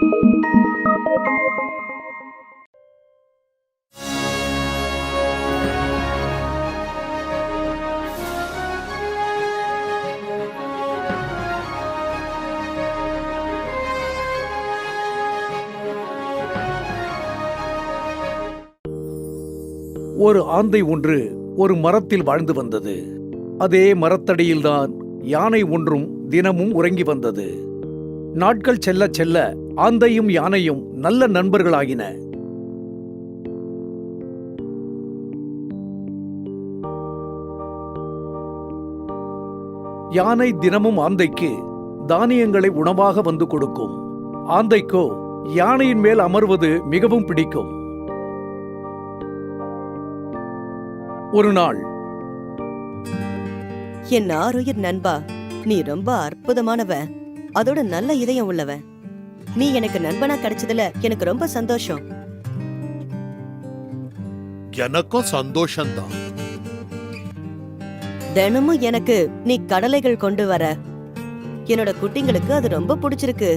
ஒரு ஆந்தை ஒன்று ஒரு மரத்தில் வாழ்ந்து வந்தது. அதே மரத்தடியில்தான் யானை ஒன்றும் தினமும் உறங்கி வந்தது. நாட்கள் செல்ல செல்ல ஆந்தையும் யானையும் நல்ல நண்பர்களாகின. யானை தினமும் ஆந்தைக்கு தானியங்களை உணவாக வந்து கொடுக்கும். ஆந்தைக்கோ யானையின் மேல் அமர்வது மிகவும் பிடிக்கும். ஒரு நாள், என் ஆருயிர் நண்பா, நீ ரொம்ப அற்புதமானவ, அதோட நல்ல இதயம் உள்ளவ. நீ எனக்கு நண்பனா கிடைச்சதுல எனக்கு ரொம்ப சந்தோஷம். எனக்கும் சந்தோஷம்தான். தினமும் எனக்கு நீ கடலைகள் கொண்டு வர. என்னோட குட்டிங்களுக்கு அது ரொம்ப பிடிச்சிருக்கு.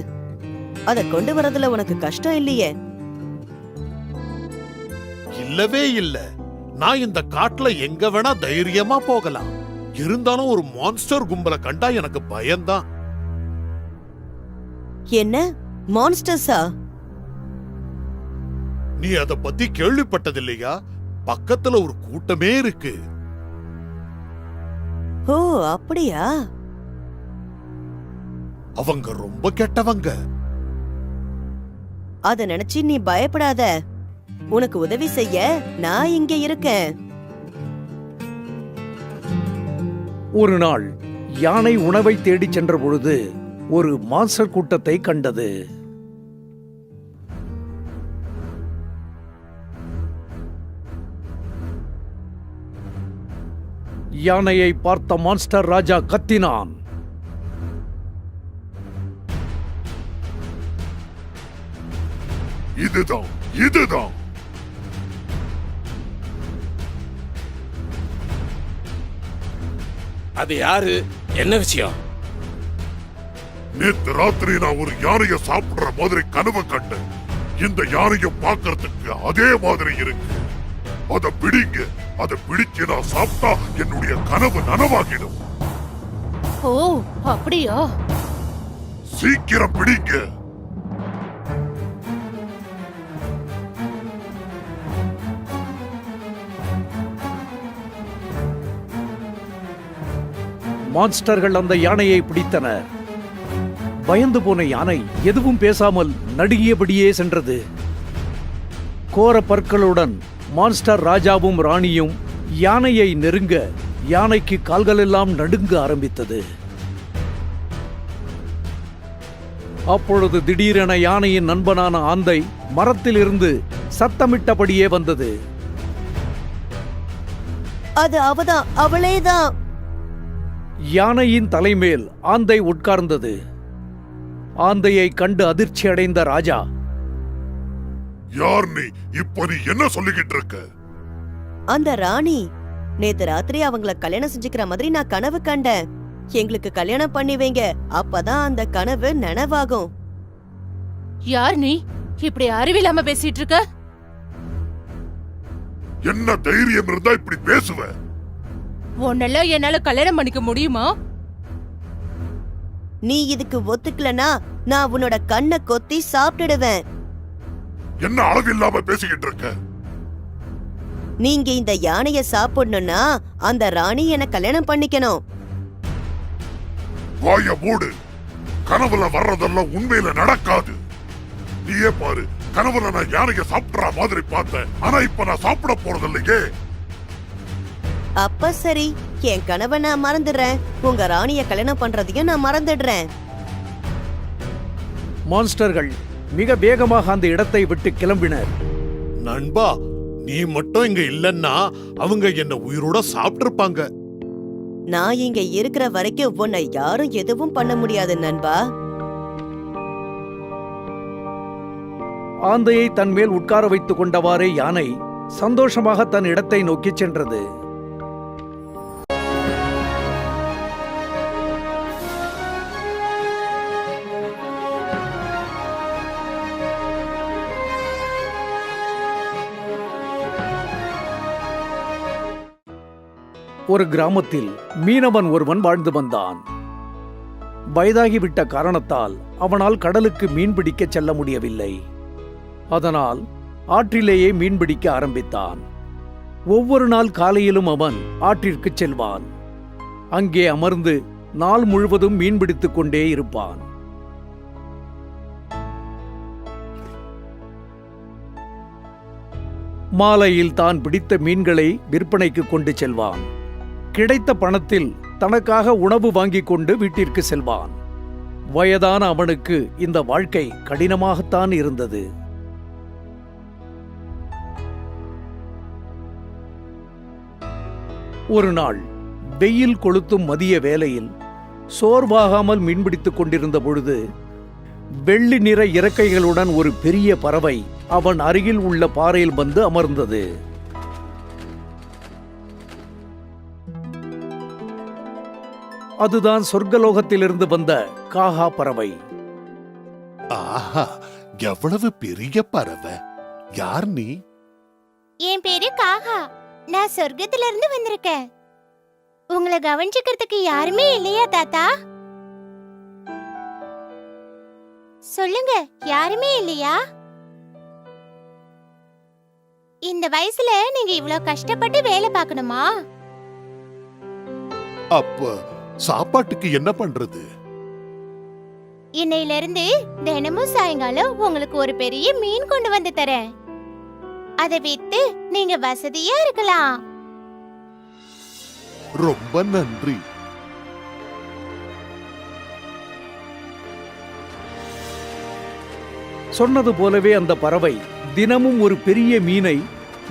அத கொண்டு வரதுல உனக்கு கஷ்டம் இல்லையே? இல்லவே இல்ல. நான் இந்த காட்டுல எங்க வேணா தைரியமா போகலாம். இருந்தாலும் ஒரு மான்ஸ்டர் கும்பலை கண்டா எனக்கு பயம்தான். என்ன மான்ஸ்டர்ஸா? நீ அத பத்தி கேள்விப்பட்டதில்லையா? பக்கத்துல ஒரு கூட்டமே இருக்கு. ஓ, அப்படியா? அவங்க ரொம்ப கெட்டவங்க. அத நினைச்சு நீ பயப்படாத. உனக்கு உதவி செய்ய நான் இங்க இருக்கேன். ஒரு நாள் யானை உணவை தேடிச் சென்ற பொழுது ஒரு மான்ஸ்டர் கூட்டத்தை கண்டது. யானையை பார்த்த மான்ஸ்டர் ராஜா கத்தினான். இதுதான் அது யாரு? என்ன விஷயம்? நேத்து ராத்திரி நான் ஒரு யானைய சாப்பிடுற மாதிரி கனவு கண்டேன். இந்த யானைய பார்க்கறதுக்கு அதே மாதிரி இருக்கு. அத பிடிங்க. அத பிடிச்சு நான் சாப்பிட்டா என்னுடைய கனவு நனவாகிடும். ஓ, அப்படியா? சீக்கிரம் பிடிங்க. மான்ஸ்டர்கள் அந்த யானையை பிடித்தனர். பயந்து போன யானை எதுவும் பேசாமல் நடுங்கியபடியே சென்றது. கோர பற்களுடன் மான்ஸ்டர் ராஜாவும் ராணியும் யானையை நெருங்க யானைக்கு கால்களெல்லாம் நடுங்க ஆரம்பித்தது. அப்பொழுது திடீரென யானையின் நண்பனான ஆந்தை மரத்திலிருந்து சத்தமிட்டபடியே வந்தது. அது அவதான், அவளேதான். யானையின் தலைமேல் ஆந்தை உட்கார்ந்தது. ஆந்தையை கண்டு அதிர்ச்சி அடைந்த ராஜா, யார் நீ? இப்ப நீ என்ன சொல்லிக்கிட்டு இருக்க? அந்த ராணி. நேத்து ராத்திரி அவங்கள கல்யாணம் செஞ்சுக்கிற மாதிரி நான் கனவு கண்டேன். எங்களுக்கு கல்யாணம் பண்ணி வைங்க, அப்பதான் அந்த கனவு நனவாகும். யார் நீ? இப்படி அறிவில்லாம பேசிட்டு இருக்க? என்ன தைரியம் இருந்தா இப்படி பேசுவ? உன்னெல்லாம் என்னால கல்யாணம் பண்ணிக்க முடியுமா? நீ இதுக்கு ஒத்துக்கலனா நான் உன்னோட கண்ணை கொத்தி சாப்பிட்டுடுவேன். என்ன அளவில்லாம பேசிக்கிட்டு இருக்க? நீங்க இந்த யானைய சாப்பிடணும்னா அந்த ராணி என்ன கல்யாணம் பண்ணிக்கணும். வாய மூடு. கனவுல வர்றதெல்லாம் உண்மையில நடக்காது. நீயே பாரு, கனவுல நான் யானைய சாப்பிடுற மாதிரி பார்த்தேன். ஆனா இப்ப நான் சாப்பிட போறது இல்லையே. அப்ப சரி, என் கனவை நான் மறந்துடுறேன். உங்க ராணிய கல்யாணம் பண்றதையும் நான் மறந்துடுறேன். மான்ஸ்டர்கள் மிக வேகமாக அந்த இடத்தை விட்டு கிளம்பினர். நண்பா, நீ மட்டும் இங்க இல்லன்னா அவங்க என்ன உயிரோட சாப்பிட்டிருப்பாங்க. நான் இங்க இருக்கிற வரைக்கும் உன்னை யாரும் எதுவும் பண்ண முடியாது நண்பா. ஆந்தையை தன் மேல் உட்கார வைத்துக் கொண்டவாறே யானை சந்தோஷமாக தன் இடத்தை நோக்கிச் சென்றது. ஒரு கிராமத்தில் மீனவன் ஒருவன் வாழ்ந்து வந்தான். வயதாகிவிட்ட காரணத்தால் அவனால் கடலுக்கு மீன்பிடிக்க செல்ல முடியவில்லை. அதனால் ஆற்றிலேயே மீன்பிடிக்க ஆரம்பித்தான். ஒவ்வொரு நாள் காலையிலும் அவன் ஆற்றிற்கு செல்வான். அங்கே அமர்ந்து நாள் முழுவதும் மீன்பிடித்துக் கொண்டே இருப்பான். மாலையில் தான் பிடித்த மீன்களை விற்பனைக்கு கொண்டு செல்வான். கிடைத்த பணத்தில் தனக்காக உணவு வாங்கிக் கொண்டு வீட்டிற்கு செல்வான். வயதான அவனுக்கு இந்த வாழ்க்கை கடினமாகத்தான் இருந்தது. ஒரு நாள் வெயில் கொளுத்தும் மதிய வேளையில் சோர்வாகாமல் மீன்பிடித்துக் கொண்டிருந்த பொழுது வெள்ளி நிற இறக்கைகளுடன் ஒரு பெரிய பறவை அவன் அருகில் உள்ள பாறையில் வந்து அமர்ந்தது. அதுதான் சொர்க்கலோகத்திலிருந்து வந்த காகா பறவை. ஆஹா, எவ்வளவு பெரிய பறவை! யார் நீ? என் பேரு காகா. நான் சொர்க்கத்துல இருந்து வந்திருக்கேன். உங்களை கவனிச்சுக்கிறதுக்கு யாருமே இல்லையா தாத்தா? சொல்லுங்க, யாருமே இல்லையா? இந்த வயசுல நீங்க இவ்ளோ கஷ்டப்பட்டு வேலை பார்க்கணுமா? அப்ப சாப்பாட்டுக்கு என்ன பண்றது? இன்னையில இருந்து தினமும் சாயங்காலம் உங்களுக்கு ஒரு பெரிய மீன் கொண்டு வந்து தரேன். அதை வித்து நீங்க வசதியா இருக்கலாம். ரொம்ப நன்றி. சொன்னது போலவே அந்த பறவை தினமும் ஒரு பெரிய மீனை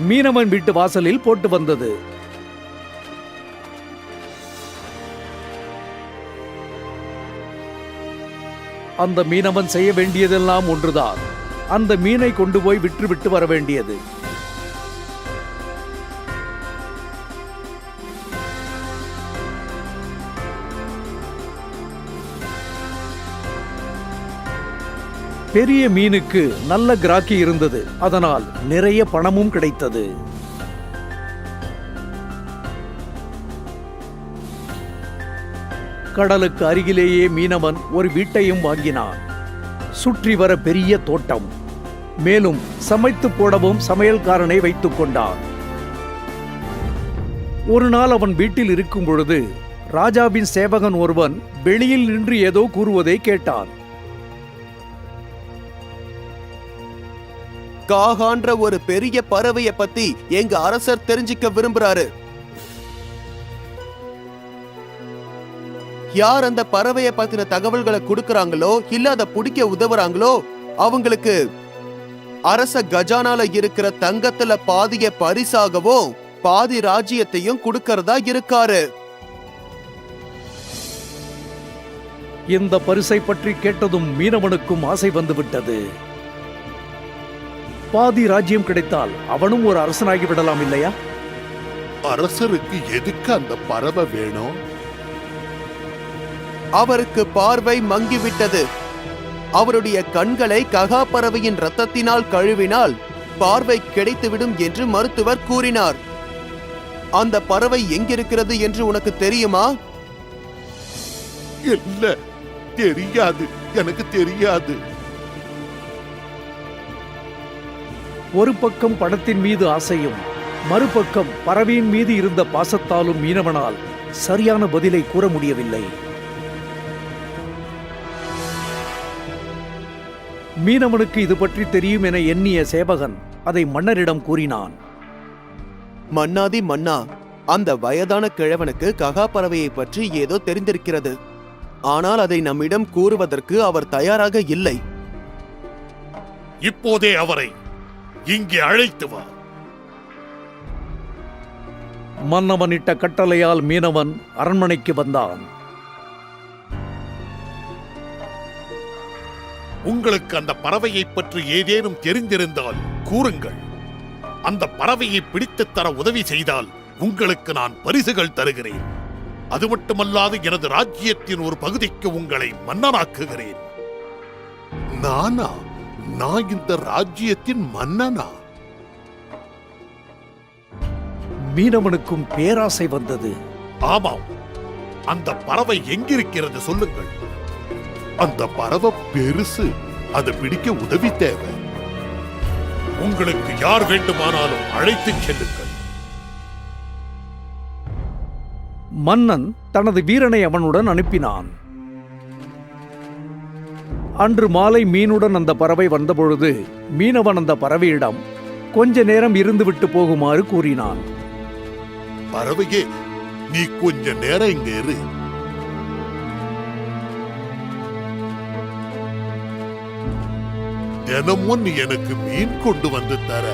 மீனவன் வீட்டு வாசலில் போட்டு வந்தது. அந்த மீனவன் செய்ய வேண்டியதெல்லாம் ஒன்றுதான், அந்த மீனை கொண்டு போய் விற்றுவிட்டு வர வேண்டியது. பெரிய மீனுக்கு நல்ல கிராக்கி இருந்தது. அதனால் நிறைய பணமும் கிடைத்தது. கடலுக்கு அருகிலேயே மீனவன் ஒரு வீட்டையும் வாங்கினான். சுற்றி வர பெரிய தோட்டம், மேலும் சமைத்து போடவும் சமையல்காரனை வைத்துக் கொண்டான். ஒரு நாள் அவன் வீட்டில் இருக்கும் பொழுது ராஜாவின் சேவகன் ஒருவன் வெளியில் நின்று ஏதோ கூறுவதை கேட்டான். காகான்ற ஒரு பெரிய பறவைய பத்தி எங்க அரசர் தெரிஞ்சுக்க விரும்புறாரு. யார் அந்த பறவைய பத்தின தகவல்களை கொடுக்கறாங்களோ இல்ல அதை பிடிக்க உதவுறாங்களோ அவங்களுக்கு அரச கஜானால இருக்கிற தங்கத்துல பாதிய பரிசாகவும் பாதி ராஜ்யத்தையும் கொடுக்கறதா இருக்காரு. இந்த பரிசை பற்றி கேட்டதும் மீனவனுக்கும் ஆசை வந்துவிட்டது. பாதி ராஜ்யம் கிடைத்தால் அவனும் ஒரு அரசனாகி விடலாம் இல்லையா? அரசருக்கு எதுக்கு அந்த பறவை வேணும்? அவருக்கு பார்வை மங்கிவிட்டது. அவருடைய கண்களை ககா பறவையின் ரத்தத்தினால் கழுவினால் பார்வை கிடைத்துவிடும் என்று மருத்துவர் கூறினார். அந்த பறவை எங்கிருக்கிறது என்று உனக்கு தெரியுமா? இல்ல, தெரியாது, எனக்கு தெரியாது. ஒரு பக்கம் பணத்தின் மீது ஆசையும் மறுபக்கம் பறவையின் மீது இருந்த பாசத்தாலும் மீனவனால் சரியான பதிலை கூற முடியவில்லை. மீனவனுக்கு இது பற்றி தெரியும் என எண்ணிய சேவகன் அதை மன்னரிடம் கூறினான். மன்னாதி மன்னா, அந்த வயதான கிழவனுக்கு ககா பறவையை பற்றி ஏதோ தெரிந்திருக்கிறது. ஆனால் அதை நம்மிடம் கூறுவதற்கு அவர் தயாராக இல்லை. இப்போதே அவரை இங்கே அழைத்து வா. மன்னவனிட்ட கட்டளையால் மீனவன் அரண்மனைக்கு வந்தான். உங்களுக்கு அந்த பறவையை பற்றி ஏதேனும் தெரிந்திருந்தால் கூறுங்கள். அந்த பறவையை பிடித்துத் தர உதவி செய்தால் உங்களுக்கு நான் பரிசுகள் தருகிறேன். அது மட்டுமல்லாது எனது ராஜ்யத்தின் ஒரு பகுதிக்கு உங்களை மன்னனாக்குகிறேன். நானா? நான் இந்த ராஜ்யத்தின் மன்னனா? மீனவனுக்கும் பேராசை வந்தது. ஆமாம், அந்த பறவை எங்கிருக்கிறது சொல்லுங்கள். அந்த பறவை பெருசு, அதை பிடிக்க உதவி தேவை. உங்களுக்கு யார் வேண்டுமானாலும் அழைத்துச் செல்லுங்கள். மன்னன் தனது வீரனை அவனுடன் அனுப்பினான். அன்று மாலை மீனுடன் அந்த பறவை வந்தபொழுது மீனவன் அந்த பறவையிடம் கொஞ்ச நேரம் இருந்துவிட்டு போகுமாறு கூறினான். பறவையே, நீ கொஞ்ச நேரம் இங்க இரு. தினமும் நீ எனக்கு மீன் கொண்டு வந்து தர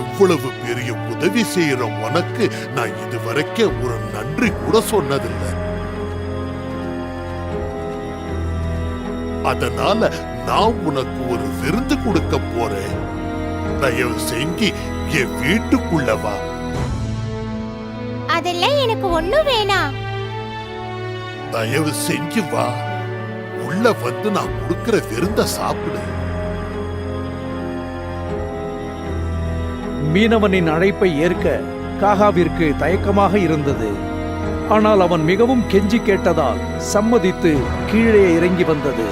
எவ்வளவு பெரிய உதவி செய்யற உனக்கு நான் இதுவரைக்கும் ஒரு நன்றி கூட சொன்னதில்லை. அதனால நான் உனக்கு ஒரு விருந்து கொடுக்க போறேன். தயவு செஞ்சு என் வீட்டுக்குள்ள வா. அதெல்லாம் எனக்கு ஒண்ணும் வேணாம். தயவு செஞ்சு வா. உள்ள வந்து நான் கொடுக்கிற விருந்த சாப்பிடு. மீனவனின் அழைப்பை ஏற்க காகாவிற்கு தயக்கமாக இருந்தது. ஆனால் அவன் மிகவும் கெஞ்சி கேட்டதால் சம்மதித்து கீழே இறங்கி வந்தது.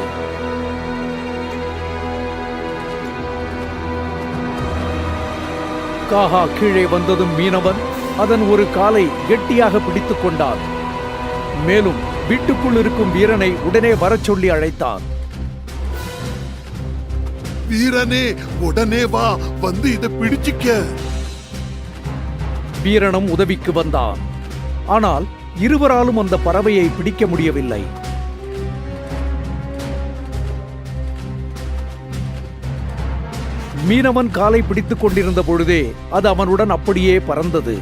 காகா கீழே வந்ததும் மீனவன் அதன் ஒரு காலை கெட்டியாக பிடித்துக் கொண்டான். மேலும் வீட்டுக்குள் இருக்கும் வீரனை உடனே வரச் சொல்லி அழைத்தான். வீரனே, உடனே வா, வந்து இதை பிடிச்சிக்க. வீரனும் உதவிக்கு வந்தான். ஆனால் இருவராலும் அந்த பறவையை பிடிக்க முடியவில்லை. மீனவன் காலை பிடித்துக் கொண்டிருந்த பொழுதே அது அவனுடன் அப்படியே பறந்தது.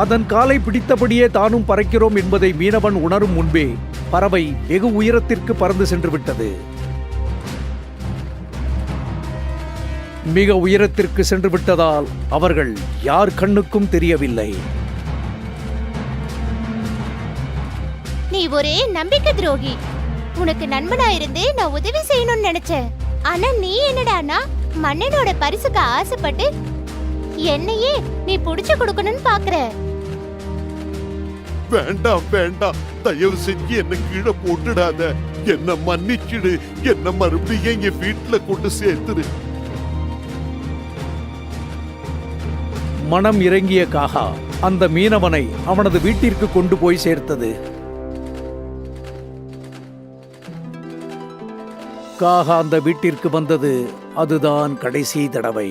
அதன் காலை பிடித்தபடியே தானும் பறக்கிறோம் என்பதை மீனவன் உணரும் முன்பே பறவை வெகு உயரத்திற்கு பறந்து சென்று விட்டது. மிக உயரத்திற்கு சென்று விட்டதால் அவர்கள் யார் கண்ணுக்கும் தெரியவில்லை. நீ ஒரே நம்பிக்கை துரோகி. உனக்கு நண்பனா இருந்து நான் உதவி செய்யணும்னு நினைச்சேன். ஆனா நீ என்னடானா மன்னனோட பரிசுக்கு ஆசைப்பட்டு என்னையே நீ புடிச்சு கொடுக்கணும்னு பாக்குற. வேண்டாம் வேண்டாம், தயவு செஞ்சு என்ன கீழே போட்டுடாத. என்ன மன்னிச்சிடு. என்ன மறுபடியும் என் வீட்டுல கொண்டு சேர்த்துரு. மனம் இறங்கிய காகா அந்த மீனவனை அவனது வீட்டிற்கு கொண்டு போய் சேர்த்தது. காகா அந்த வீட்டிற்கு வந்தது அதுதான் கடைசி தடவை.